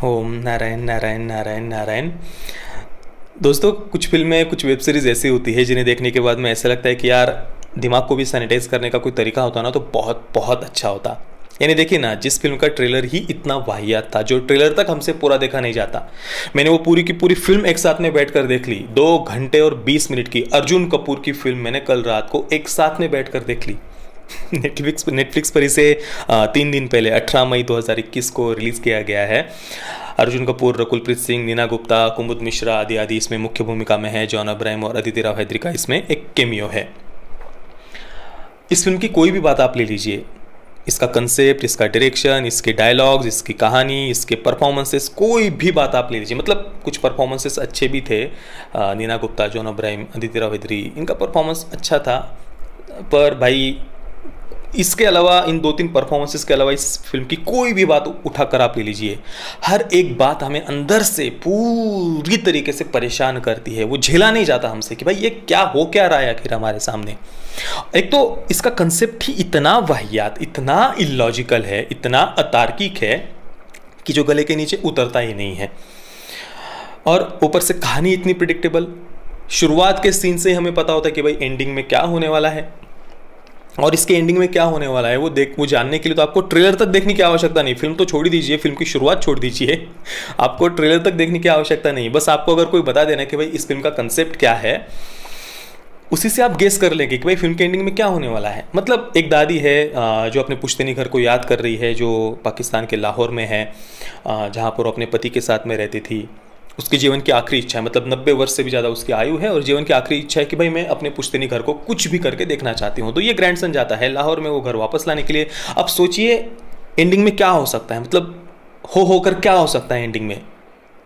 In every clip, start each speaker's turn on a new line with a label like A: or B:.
A: ओम नारायण नारायण नारायण नारायण। दोस्तों, कुछ फिल्में, कुछ वेब सीरीज़ ऐसी होती है जिन्हें देखने के बाद में ऐसा लगता है कि यार दिमाग को भी सैनिटाइज करने का कोई तरीका होता ना तो बहुत बहुत अच्छा होता। यानी देखिए ना, जिस फिल्म का ट्रेलर ही इतना वाहियात था, जो ट्रेलर तक हमसे पूरा देखा नहीं जाता, मैंने वो पूरी की पूरी फिल्म एक साथ में बैठकर देख ली। 2 घंटे और 20 मिनट की अर्जुन कपूर की फिल्म मैंने कल रात को एक साथ में बैठकर देख ली। नेटफ्लिक्स पर इसे 3 दिन पहले 18 मई 2021 को रिलीज़ किया गया है। अर्जुन कपूर, रकुलप्रीत सिंह, नीना गुप्ता, कुमुद मिश्रा आदि आदि इसमें मुख्य भूमिका में है। जॉन अब्राहम और अदिति राव हैदरी का इसमें एक केमियो है। इस फिल्म की कोई भी बात आप ले लीजिए, इसका कंसेप्ट, इसका डायरेक्शन, इसके डायलॉग्स, इसकी कहानी, इसके परफॉर्मेंसेस, कोई भी बात आप ले लीजिए। मतलब कुछ परफॉर्मेंसेस अच्छे भी थे, नीना गुप्ता, जॉन अब्राहम, अदिति राव हैदरी, इनका परफॉर्मेंस अच्छा था। पर भाई इसके अलावा, इन 2-3 परफॉर्मेंसेस के अलावा इस फिल्म की कोई भी बात उठाकर आप ले लीजिए, हर एक बात हमें अंदर से पूरी तरीके से परेशान करती है। वो झेला नहीं जाता हमसे कि भाई ये क्या हो क्या रहा है आखिर हमारे सामने। एक तो इसका कंसेप्ट ही इतना वाहियात, इतना इलॉजिकल है, इतना अतार्किक है कि जो गले के नीचे उतरता ही नहीं है। और ऊपर से कहानी इतनी प्रिडिक्टेबल, शुरुआत के सीन से हमें पता होता है कि भाई एंडिंग में क्या होने वाला है। और इसके एंडिंग में क्या होने वाला है वो जानने के लिए तो आपको ट्रेलर तक देखने की आवश्यकता नहीं। फिल्म तो छोड़ ही दीजिए, फिल्म की शुरुआत छोड़ दीजिए, आपको ट्रेलर तक देखने की आवश्यकता नहीं। बस आपको अगर कोई बता देना कि भाई इस फिल्म का कंसेप्ट क्या है, उसी से आप गेस कर लेंगे कि भाई फिल्म के एंडिंग में क्या होने वाला है। मतलब एक दादी है जो अपने पुश्तैनी घर को याद कर रही है, जो पाकिस्तान के लाहौर में है, जहाँ पर वो अपने पति के साथ में रहती थी। उसके जीवन की आखिरी इच्छा है, मतलब 90 वर्ष से भी ज़्यादा उसकी आयु है, और जीवन की आखिरी इच्छा है कि भाई मैं अपने पुश्तैनी घर को कुछ भी करके देखना चाहती हूँ। तो ये ग्रैंडसन जाता है लाहौर में वो घर वापस लाने के लिए। अब सोचिए एंडिंग में क्या हो सकता है, मतलब होकर क्या हो सकता है एंडिंग में।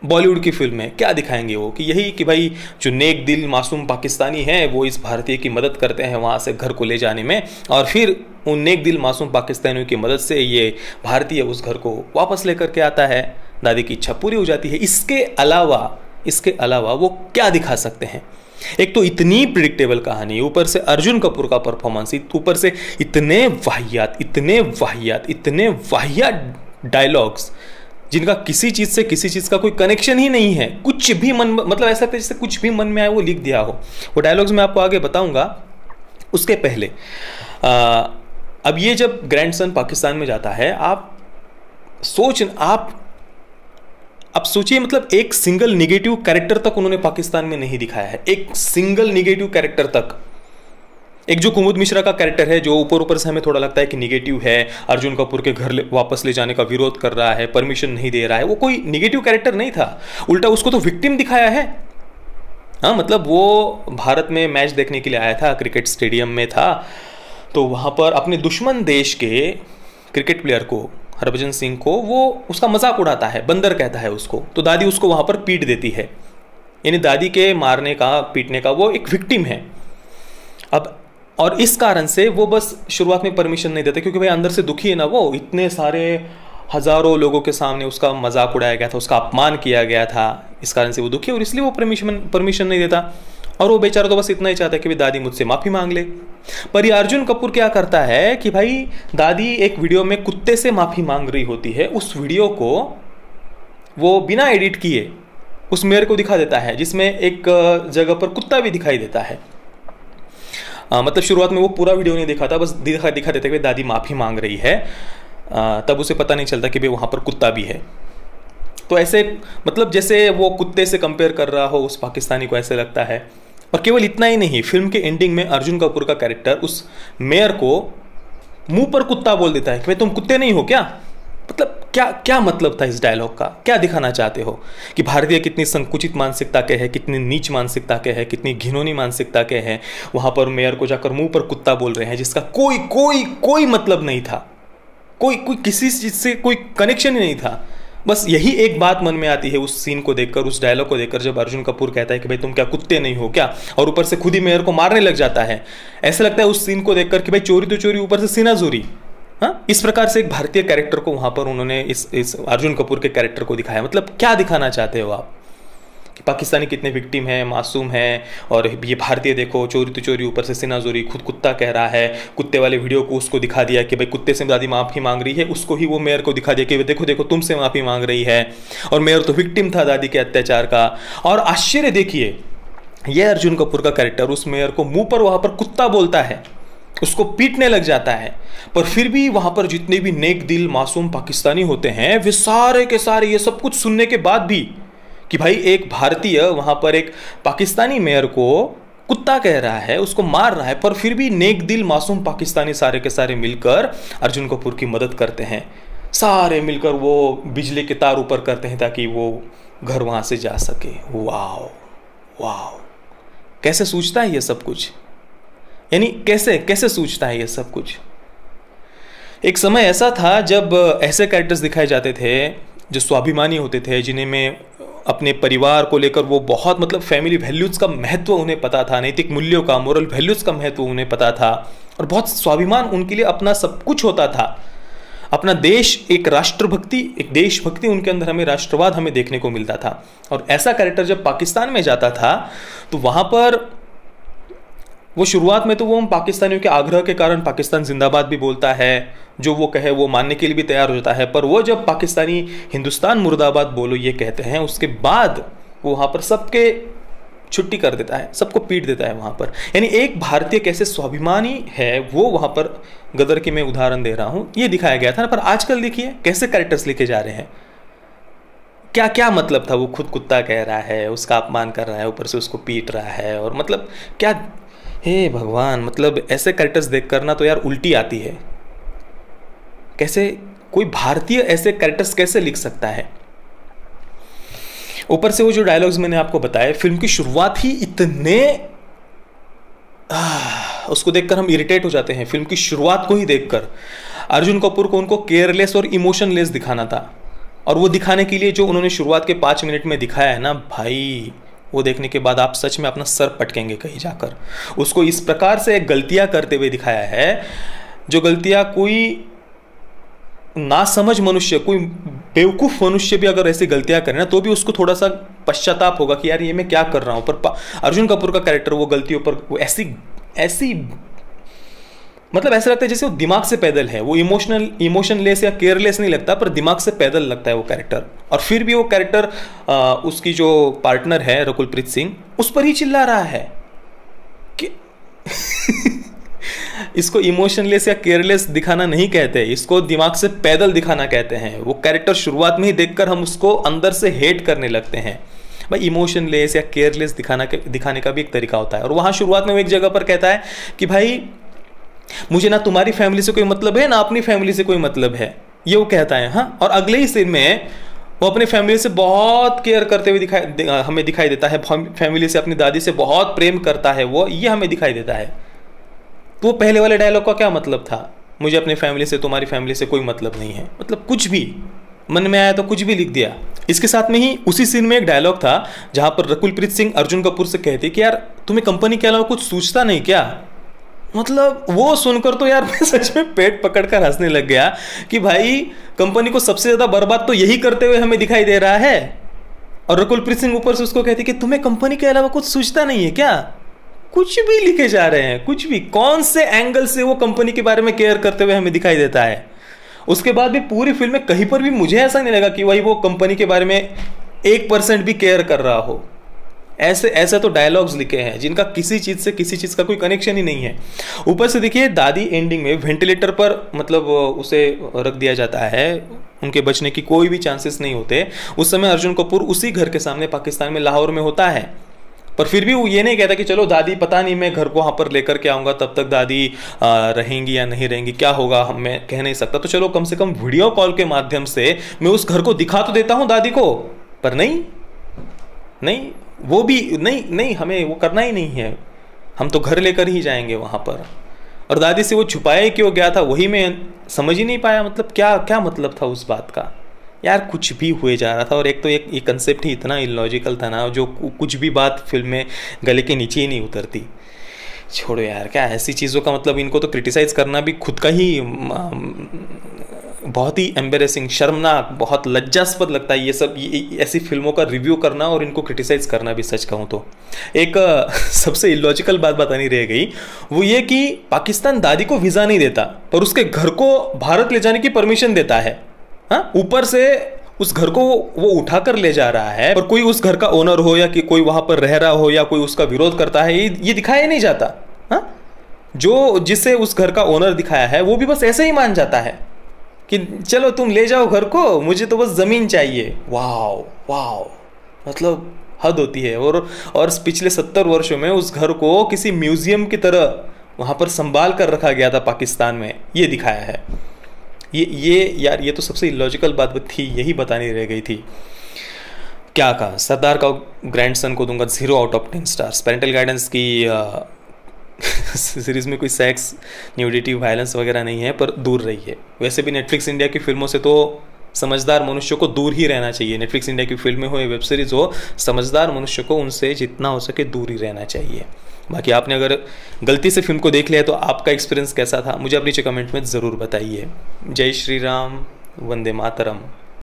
A: बॉलीवुड की फिल्म में क्या दिखाएंगे वो, कि यही कि भाई जो नेक दिल मासूम पाकिस्तानी हैं वो इस भारतीय की मदद करते हैं वहाँ से घर को ले जाने में, और फिर उन नेक दिल मासूम पाकिस्तानियों की मदद से ये भारतीय उस घर को वापस लेकर के आता है, दादी की इच्छा पूरी हो जाती है। इसके अलावा वो क्या दिखा सकते हैं। एक तो इतनी प्रिडिक्टेबल कहानी, ऊपर से अर्जुन कपूर का परफॉर्मेंस, ऊपर से इतने वाहियात डायलॉग्स जिनका किसी चीज़ का कोई कनेक्शन ही नहीं है। कुछ भी मतलब ऐसा जैसे कुछ भी मन में आए वो लिख दिया हो। वो डायलॉग्स मैं आपको आगे बताऊंगा। उसके पहले अब ये जब ग्रैंडसन पाकिस्तान में जाता है, आप सोचिए, मतलब एक सिंगल निगेटिव कैरेक्टर तक उन्होंने पाकिस्तान में नहीं दिखाया है। एक सिंगल निगेटिव कैरेक्टर तक। एक जो कुमुद मिश्रा का कैरेक्टर है, जो ऊपर से हमें थोड़ा लगता है कि निगेटिव है, अर्जुन कपूर के घर वापस ले जाने का विरोध कर रहा है, परमिशन नहीं दे रहा है, वो कोई निगेटिव कैरेक्टर नहीं था। उल्टा उसको तो विक्टिम दिखाया है। हाँ, मतलब वो भारत में मैच देखने के लिए आया था, क्रिकेट स्टेडियम में था, तो वहाँ पर अपने दुश्मन देश के क्रिकेट प्लेयर को, हरभजन सिंह को, वो उसका मजाक उड़ाता है, बंदर कहता है उसको। तो दादी उसको वहाँ पर पीट देती है। यानी दादी के मारने का, पीटने का वो एक विक्टिम है। अब और इस कारण से वो बस शुरुआत में परमिशन नहीं देते, क्योंकि भाई अंदर से दुखी है ना वो। इतने सारे हजारों लोगों के सामने उसका मजाक उड़ाया गया था, उसका अपमान किया गया था, इस कारण से वो दुखी है और इसलिए वो परमिशन नहीं देता। और वो बेचारा तो बस इतना ही चाहता है कि भाई दादी मुझसे माफ़ी मांग ले। पर ये अर्जुन कपूर क्या करता है कि भाई दादी एक वीडियो में कुत्ते से माफ़ी मांग रही होती है, उस वीडियो को वो बिना एडिट किए उस मेयर को दिखा देता है, जिसमें एक जगह पर कुत्ता भी दिखाई देता है। मतलब शुरुआत में वो पूरा वीडियो नहीं दिखा था, बस दिखा देते कि दादी माफ़ी मांग रही है, तब उसे पता नहीं चलता कि भाई वहाँ पर कुत्ता भी है। तो ऐसे, मतलब जैसे वो कुत्ते से कंपेयर कर रहा हो उस पाकिस्तानी को, ऐसे लगता है। और केवल इतना ही नहीं, फिल्म के एंडिंग में अर्जुन कपूर का कैरेक्टर उस मेयर को मुंह पर कुत्ता बोल देता है कि भाई तुम कुत्ते नहीं हो क्या। मतलब क्या मतलब था इस डायलॉग का, क्या दिखाना चाहते हो कि भारतीय कितनी संकुचित मानसिकता के हैं, कितनी नीच मानसिकता के हैं, कितनी घिनौनी मानसिकता के हैं। वहाँ पर मेयर को जाकर मुंह पर कुत्ता बोल रहे हैं, जिसका कोई मतलब नहीं था, कोई किसी चीज़ से कोई कनेक्शन ही नहीं था। बस यही एक बात मन में आती है उस सीन को देखकर, उस डायलॉग को देखकर, जब अर्जुन कपूर कहता है कि भाई तुम क्या कुत्ते नहीं हो क्या, और ऊपर से खुद ही मेयर को मारने लग जाता है। ऐसा लगता है उस सीन को देखकर कि भाई चोरी तो चोरी, ऊपर से सीना जोरी। हाँ, इस प्रकार से एक भारतीय कैरेक्टर को वहाँ पर उन्होंने इस अर्जुन कपूर के कैरेक्टर को दिखाया। मतलब क्या दिखाना चाहते हो आप कि पाकिस्तानी कितने विक्टिम हैं, मासूम हैं, और ये भारतीय देखो चोरी तो चोरी, ऊपर से सीना जोरी, खुद कुत्ता कह रहा है। कुत्ते वाले वीडियो को उसको दिखा दिया कि भाई कुत्ते से दादी माफ़ी मांग रही है, उसको ही वो मेयर को दिखा दिया कि देखो देखो तुमसे माफ़ी मांग रही है, और मेयर तो विक्टिम था दादी के अत्याचार का। और आश्चर्य देखिए, ये अर्जुन कपूर का कैरेक्टर उस मेयर को मुंह पर वहाँ पर कुत्ता बोलता है, उसको पीटने लग जाता है, पर फिर भी वहाँ पर जितने भी नेक दिल मासूम पाकिस्तानी होते हैं वे सारे के सारे ये सब कुछ सुनने के बाद भी कि भाई एक भारतीय वहाँ पर एक पाकिस्तानी मेयर को कुत्ता कह रहा है, उसको मार रहा है, पर फिर भी नेक दिल मासूम पाकिस्तानी सारे के सारे मिलकर अर्जुन कपूर की मदद करते हैं। सारे मिलकर वो बिजली के तार ऊपर करते हैं ताकि वो घर वहाँ से जा सके। वाह वाह, कैसे सोचता है ये सब कुछ, यानी कैसे कैसे सोचता है ये सब कुछ। एक समय ऐसा था जब ऐसे कैरेक्टर्स दिखाए जाते थे जो स्वाभिमानी होते थे, जिन्हें में अपने परिवार को लेकर वो बहुत मतलब फैमिली वैल्यूज़ का महत्व उन्हें पता था, नैतिक मूल्यों का, मोरल वैल्यूज़ का महत्व उन्हें पता था, और बहुत स्वाभिमान उनके लिए अपना सब कुछ होता था। अपना देश, एक राष्ट्रभक्ति, एक देशभक्ति उनके अंदर, हमें राष्ट्रवाद हमें देखने को मिलता था। और ऐसा कैरेक्टर जब पाकिस्तान में जाता था तो वहाँ पर वो शुरुआत में तो वो पाकिस्तानियों के आग्रह के कारण पाकिस्तान जिंदाबाद भी बोलता है, जो वो कहे वो मानने के लिए भी तैयार हो जाता है, पर वो जब पाकिस्तानी हिंदुस्तान मुर्दाबाद बोलो ये कहते हैं, उसके बाद वो वहाँ पर सबके छुट्टी कर देता है, सबको पीट देता है वहाँ पर। यानी एक भारतीय कैसे स्वाभिमानी है वो वहाँ पर गदर की मैं उदाहरण दे रहा हूँ, ये दिखाया गया था ना। पर आजकल देखिए कैसे कैरेक्टर्स लेके जा रहे हैं, क्या क्या मतलब था, वो खुद कुत्ता कह रहा है, उसका अपमान कर रहा है, ऊपर से उसको पीट रहा है, और मतलब क्या, हे भगवान, मतलब ऐसे कैरेक्टर्स देख कर ना तो यार उल्टी आती है। कैसे कोई भारतीय ऐसे कैरेक्टर्स कैसे लिख सकता है। ऊपर से वो जो डायलॉग्स मैंने आपको बताए, फिल्म की शुरुआत ही इतने उसको देखकर हम इरिटेट हो जाते हैं। फिल्म की शुरुआत को ही देखकर अर्जुन कपूर को उनको केयरलेस और इमोशनलेस दिखाना था, और वो दिखाने के लिए जो उन्होंने शुरुआत के 5 मिनट में दिखाया है ना भाई, वो देखने के बाद आप सच में अपना सर पटकेंगे कहीं जाकर। उसको इस प्रकार से गलतियां करते हुए दिखाया है, जो गलतियां कोई नासमझ मनुष्य, कोई बेवकूफ़ मनुष्य भी अगर ऐसी गलतियां करे ना तो भी उसको थोड़ा सा पश्चाताप होगा कि यार ये मैं क्या कर रहा हूँ। पर अर्जुन कपूर का कैरेक्टर वो गलतियों पर वो ऐसी मतलब ऐसा लगता है जैसे वो दिमाग से पैदल है, वो इमोशनलेस या केयरलेस नहीं लगता, पर दिमाग से पैदल लगता है वो कैरेक्टर। और फिर भी वो कैरेक्टर उसकी जो पार्टनर है रकुलप्रीत सिंह, उस पर ही चिल्ला रहा है कि इसको इमोशनलेस या केयरलेस दिखाना नहीं कहते, इसको दिमाग से पैदल दिखाना कहते हैं। वो कैरेक्टर शुरुआत में ही देखकर हम उसको अंदर से हेट करने लगते हैं। भाई इमोशनलेस या केयरलेस दिखाने का भी एक तरीका होता है। और वहाँ शुरुआत में वो एक जगह पर कहता है कि भाई मुझे ना तुम्हारी फैमिली से कोई मतलब है ना अपनी फैमिली से कोई मतलब है, ये वो कहता है। हाँ, और अगले ही सीन में वो अपनी फैमिली से बहुत केयर करते हुए हमें दिखाई देता है। फैमिली से, अपनी दादी से बहुत प्रेम करता है वो, ये हमें दिखाई देता है। तो पहले वाले डायलॉग का क्या मतलब था, मुझे अपनी फैमिली से, तुम्हारी फैमिली से कोई मतलब नहीं है, मतलब कुछ भी मन में आया तो कुछ भी लिख दिया। इसके साथ में ही उसी सीन में एक डायलॉग था जहां पर रकुलप्रीत सिंह अर्जुन कपूर से कहती कि यार तुम्हें कंपनी के अलावा कुछ सोचता नहीं क्या। मतलब वो सुनकर तो यार मैं सच में पेट पकड़कर हंसने लग गया कि भाई कंपनी को सबसे ज्यादा बर्बाद तो यही करते हुए हमें दिखाई दे रहा है, और रकुलप्रीत सिंह ऊपर से उसको कहती कि तुम्हें कंपनी के अलावा कुछ सोचता नहीं है क्या। कुछ भी लिखे जा रहे हैं, कुछ भी, कौन से एंगल से वो कंपनी के बारे में केयर करते हुए हमें दिखाई देता है। उसके बाद भी पूरी फिल्म में कहीं पर भी मुझे ऐसा नहीं लगा कि भाई वो कंपनी के बारे में 1% भी केयर कर रहा हो। ऐसे तो डायलॉग्स लिखे हैं जिनका किसी चीज़ से किसी चीज़ का कोई कनेक्शन ही नहीं है। ऊपर से देखिए दादी एंडिंग में वेंटिलेटर पर मतलब उसे रख दिया जाता है, उनके बचने की कोई भी चांसेस नहीं होते। उस समय अर्जुन कपूर उसी घर के सामने पाकिस्तान में लाहौर में होता है, पर फिर भी वो ये नहीं कहता कि चलो दादी पता नहीं मैं घर को वहाँ पर लेकर के आऊँगा, तब तक दादी रहेंगी या नहीं रहेंगी, क्या होगा मैं कह नहीं सकता, तो चलो कम से कम वीडियो कॉल के माध्यम से मैं उस घर को दिखा तो देता हूँ दादी को। पर नहीं वो भी नहीं हमें वो करना ही नहीं है, हम तो घर लेकर ही जाएंगे वहाँ पर। और दादी से वो छुपाए क्यों गया था वही मैं समझ ही नहीं पाया, मतलब क्या मतलब था उस बात का। यार कुछ भी हुए जा रहा था, और एक तो ये कंसेप्ट ही इतना इलॉजिकल था ना, जो कुछ भी बात फिल्म में गले के नीचे ही नहीं उतरती। छोड़ो यार, क्या ऐसी चीज़ों का मतलब, इनको तो क्रिटिसाइज़ करना भी खुद का ही बहुत ही एम्बेरेसिंग, शर्मनाक, बहुत लज्जास्पद लगता है ये सब, ऐसी फिल्मों का रिव्यू करना और इनको क्रिटिसाइज करना भी। सच कहूँ तो एक सबसे इलॉजिकल बात बतानी रह गई, वो ये कि पाकिस्तान दादी को वीज़ा नहीं देता पर उसके घर को भारत ले जाने की परमिशन देता है। हाँ, ऊपर से उस घर को वो उठा कर ले जा रहा है, और कोई उस घर का ओनर हो या कि कोई वहां पर रह रहा हो या कोई उसका विरोध करता है, ये दिखाया नहीं जाता। हाँ, जो जिससे उस घर का ओनर दिखाया है वो भी बस ऐसे ही मान जाता है कि चलो तुम ले जाओ घर को, मुझे तो बस ज़मीन चाहिए। वाह वाह, मतलब हद होती है। और पिछले 70 वर्षों में उस घर को किसी म्यूजियम की तरह वहाँ पर संभाल कर रखा गया था पाकिस्तान में, ये दिखाया है। ये यार, ये तो सबसे इलॉजिकल बात थी, यही बतानी रह गई थी। क्या कहा, सरदार का ग्रैंडसन को दूंगा 0 out of 10 stars. Parental guidance की सीरीज़ में कोई सेक्स, न्यूडिटी, वायलेंस वगैरह नहीं है, पर दूर रही है। वैसे भी नेटफ्लिक्स इंडिया की फिल्मों से तो समझदार मनुष्य को दूर ही रहना चाहिए। नेटफ्लिक्स इंडिया की फिल्में हो या वेब सीरीज़ हो, समझदार मनुष्य को उनसे जितना हो सके दूर ही रहना चाहिए। बाकी आपने अगर गलती से फिल्म को देख लिया तो आपका एक्सपीरियंस कैसा था, मुझे अपनी कमेंट में ज़रूर बताइए। जय श्री राम, वंदे मातरम।